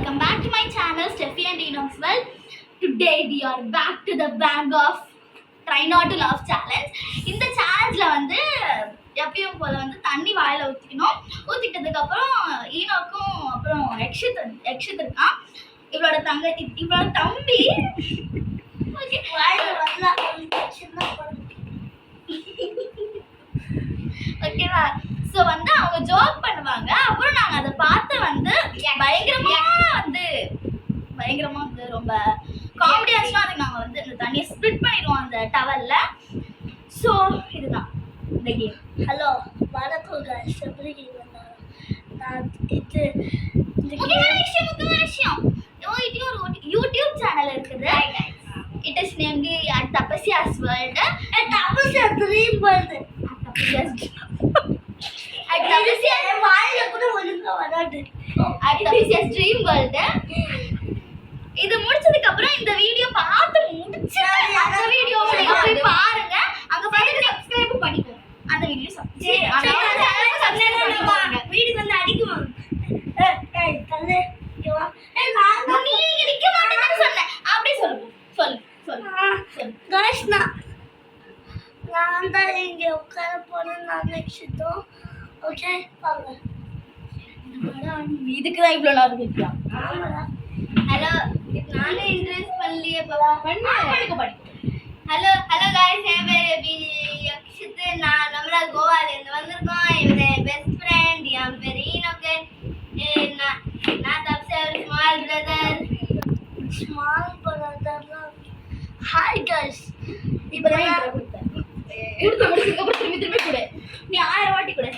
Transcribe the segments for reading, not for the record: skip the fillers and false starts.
welcome back to my channel Steffi and Enoch's World. Today we are back to the bag of Try Not to Laugh challenge. இந்த சேலஞ்சில் வந்து எப்பயும் போல வந்து தண்ணி வாயில் ஊற்றிக்கணும். ஊற்றிட்டதுக்கு அப்புறம் ஈனோக்கும் அப்புறம் எக்ஷித் இருக்கான். இவளோட தம்பி ஓகே ஓகேவா. ஸோ வந்து அவங்க ஜோக் பண்ணுவாங்க. அப்புறம் நாங்கள் அதை பார்த்து வந்து பயங்கரமாக வந்து ரொம்ப காமெடியாச்சும் அதுக்கு நாங்கள் வந்து இந்த தண்ணியை ஸ்ப்ளிட் பண்ணிடுவோம் அந்த டவலில். ஸோ இதுதான் இந்த கேம். ஹலோ வணக்கம் गाइस, எப்படி இருக்கீங்க? நான் இது முக்கியமான விஷயம் ஒரு யூடியூப் சேனல் இருக்குது. It is named at Tapasya's world. Tapasya dream world. At Tapasya வாயில கூட ஒழுங்கா வராது. At Tapasya's dream world. இது முடிச்சதுக்கு அப்புறம் இந்த வீடியோ பார்த்து முடிச்சு அந்த வீடியோவை நீங்க போய் பாருங்க. அங்க பாருங்க, சப்ஸ்கிரைப் பண்ணிக்கோங்க. அந்த வீடியோ சப்ஸ்கிரைப் பண்ணுங்க. வீடியோ வந்து அடிக்குவாங்க. ஏய் கல்லே வா. நீ நிக்க மாட்டேன்னு சொன்னேன். அப்படியே சொல்லு. गाइस நான் தான் இங்க உட்கார போறேன். நான் நெக்ஸ்ட்டோ ஓகே வாங்க. இதுக்கு தான் இவ்வளோ நேரம் கேட்கியா? ஹலோ நானே இன்ட்ரெஸ்ட் பண்ணலையே படிக்க ஹலோ गाइस, என் பேர் யக்ஷித். நம்மள கோவாலேருந்து வந்திருக்கோம். இவன் பெஸ்ட் ஃப்ரெண்ட். என் பேர் ஈனோக்கு. நான் தப்சே ஒரு ஸ்மால் பிரதர். Hi guys. இப்போ தான் கொடுத்தேன். முடிச்சதுக்கு அப்புறம் திரும்பி கொடு. நீ 1000 வாட்டி கொடு.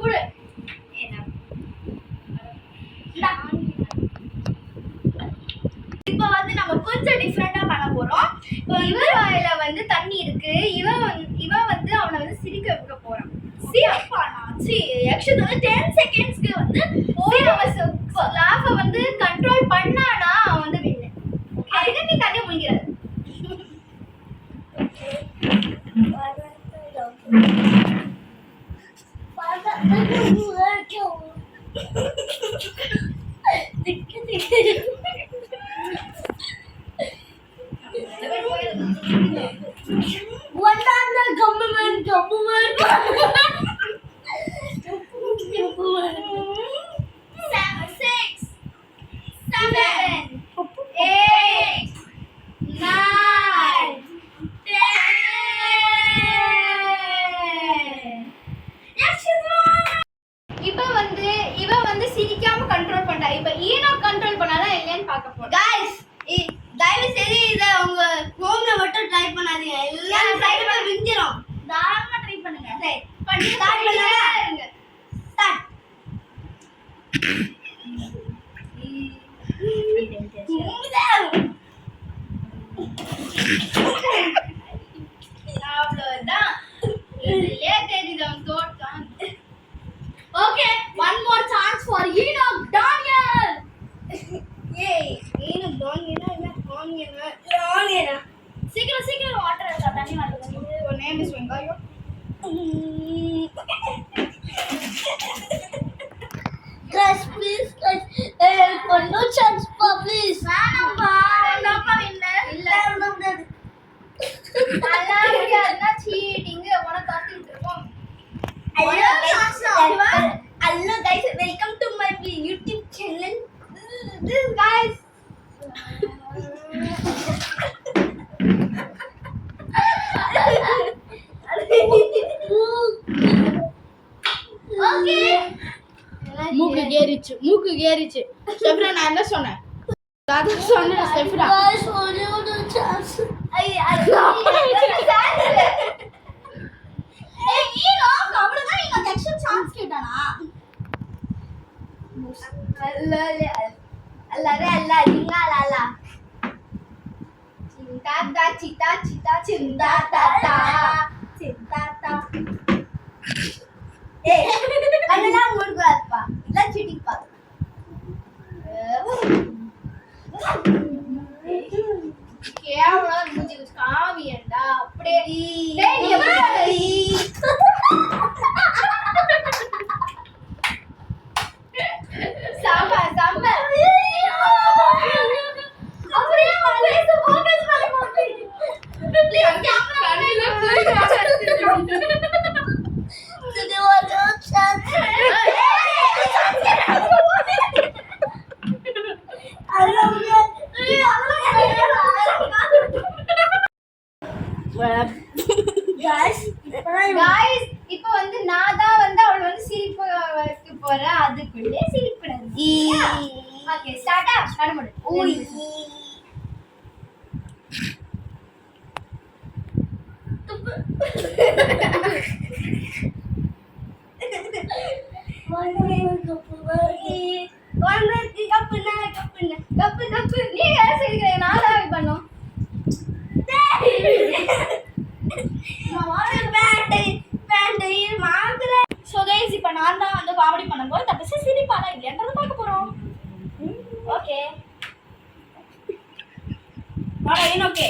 கொடு. இப்போ வந்து நம்ம கொஞ்சம் டிஃப்ரெண்டா பண்ண போறோம். இப்போ இவர் வாயில வந்து தண்ணி இருக்கு. இவன் வந்து அவனை வந்து சிரிக்க வைக்க போறான். ஆக்சுவலி வந்து 10 செகண்ட்ஸ்க்கு வந்து லாஃபை வந்து கண்ட்ரோல் பண்ணானா அவன் வந்து வின்னு. அதுக்கு நீ தண்ணி முழிக்கிறாரு. சிரிக்காம கண்ட்ரோல் பண்ணா. இப்ப ஈனோ கண்ட்ரோல் பண்ணாதான் இல்லையான்னு பார்க்க போறோம். गाइस தயவு செய்து இத உங்க ஹோம்ல மட்டும் ட்ரை பண்ணாதீங்க. எல்லாம் சைடுல விஞ்சிரும். தாராளமா ட்ரை பண்ணுங்க. சரி பண்ணி ஸ்டார்ட் பண்ணுங்க. ஸ்டார்ட். அவ்வளவுதான். இதுலயே தெரியுது தோட்டம். Okay, one more chance for Enoch Daniel. ஏய் ஈனோ டானியனா இல்ல டானியனா? சீக்கிரம் வாட்டர் இருக்கா? தண்ணி வாட்டர். your name is வெங்காயோ. guys please one more chance please. வேணாம்பா. வேண்டாம்பா. இல்ல முடியாது. நல்லா முடியாதுன்னா சீட்டிங். உனக்கு காத்திட்டு இருக்கோம். Hello guys, welcome to my YouTube channel. This guys. Okay. மூக்கு கேரிச்சு. செஃப்ரா நான் என்ன சொன்னேன்? அதான் சொன்னேன் செஃப்ரா. guys one more chance. அவ்வளவுதான். நீங்க செக்ஷன் சான்ஸ் கேட்டானா? அதெல்லாம் மூடுவாப்பா. எல்லாம் சீட்டிங் பாத்து. கேவலம் மூஞ்சி காவியண்டா. அப்படியே செம்ம guys गाइस இப்போ வந்து நான் தான் வந்து அவளை வந்து சிரிப்பு வைக்க போறேன் அதுக்குள்ளே சிரிப்புடாது ஓகே ஸ்டார்ட் பண்ணு ஓய் கப்பு நீ யார் சிரிக்கிறீங்க நான் தான் பண்ணோம் ஸோ கைஸ் இப்போ நான் தான் வந்து காமெடி பண்ணும்போது தப்பிச்சு சிரிப்பானா இல்லைன்றதை பார்க்க போகிறோம் ஓகே ஓகே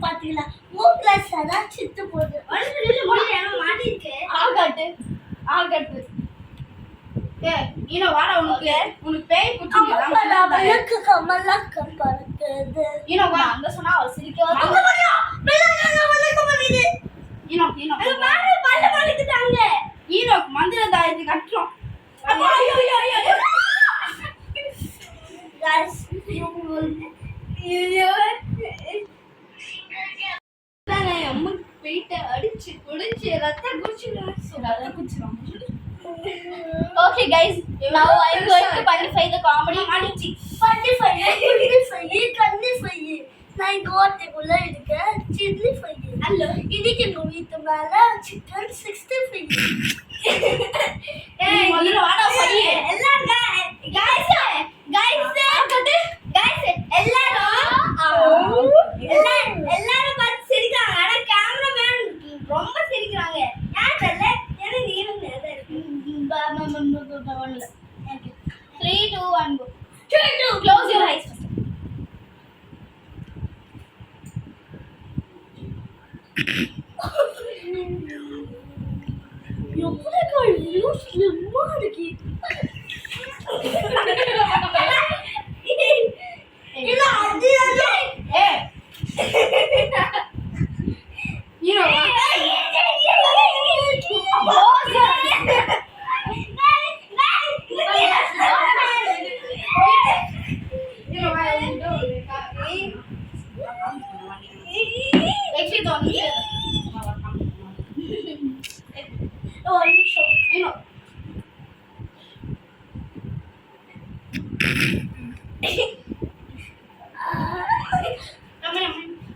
பாத்தீங்களா மூக்குல சதா சித்து போகுது ஆகட்டு ஆகட்டு ஏ இன்னும் வாடா உனக்கு பேய் அவளுக்கு கமலக்கம் பறக்குது இன்னும் வா அங்க சொன்னா அவ சிரிக்கவா ஈனோக் மந்திர தாயத்தை கட்டுறோம் அம்மன் போயிட்டு அடிச்சு குடிச்சு ரத்தம் குடிச்சிடும் Okay guys, now I'm going to quantify the comedy. நான் இங்க ஓட்டைக்குள்ள இருக்கேன் சில்லி ஃப்ரை அல்ல இதுக்கு எங்க வீட்டு மேல சிக்கன் 65 முதல்ல வாடா பையே எல்லாம் guys எல்லாரும் பார்த்து சிரிக்கிறாங்க ஆனா கேமராமேன் ரொம்ப சிரிக்கிறாங்க யார் தெரியல எனக்கு ஈரம் நேரா இருக்கு 3, 2, 1 go. Close your eyes. எப்படிக்கா இவ்வளோ ஸ்லிம்மா இருக்கு இல்ல அது Hey. You know what? Close your eyes. You know what I will do? Actually, don't need it. You know.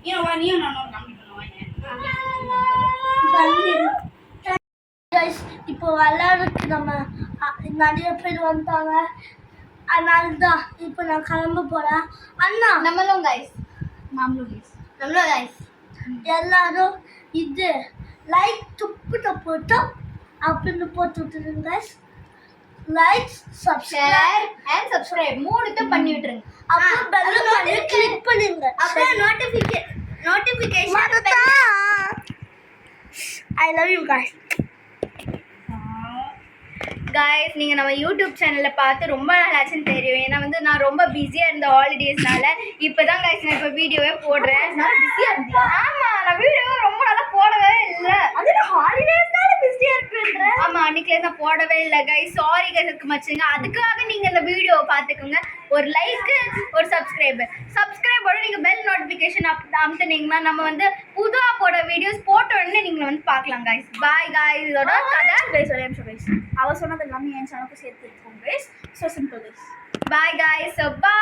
You know what? You know guys இப்போ விளையாடுறதுக்கு நம்ம நிறைய பேர் வந்துட்டாங்க அதனால தான் இப்போ நான் கிளம்ப போறேன் அண்ணா நம்மளும் guys. நம்மளும் guys. எல்லாரும் இது லைக் போட்டு அப்படின்னு போட்டு விட்டுருங்க guys like Share and subscribe. மூணுத்தையும் பண்ணி விட்டுருங்க. அப்புறம் பெல் பண்ணி கிளிக் பண்ணுங்க அப்புறம் notification I love you guys Guys, நீங்கள் நம்ம யூடியூப் சேனலில் பார்த்து ரொம்ப நாள் ஆச்சுன்னு தெரியும். ஏன்னா வந்து நான் ரொம்ப பிஸியாக இருந்த ஹாலிடேஸ்னால இப்போ தான் guys நான் இப்போ வீடியோவே போடுறேன். நான் பிஸியாக இருந்தேன். ஆமாம், நான் வீடியோவே ரொம்ப நாளாக போடவே இல்லை. அது ஹாலிடேஸ்னால பிஸியாக இருக்கிறேன். ஆமாம், அன்றைக்கே நான் போடவே இல்லை guys. சாரி guys, அதுக்கு மச்சுங்க. அதுக்காக நீங்கள் இந்த வீடியோவை பார்த்துக்கோங்க. ஒரு லைக்கு, ஒரு சப்ஸ்கிரைபோட நீங்கள் பெல் நோட்டிஃபிகேஷன் அமுத்துனீங்கன்னா நம்ம வந்து புதுவாக போட வீடியோஸ் போட்ட உடனே நீங்கள் வந்து பார்க்கலாம் guys. பாய் guys. இதோட கதை guys ஒரே நிமிஷம் guys. அவ சொன்னது எல்லாமே என் சேனலுக்கு சேர்த்து இருக்கோம் guys. So simple guys. Bye guys. So bye.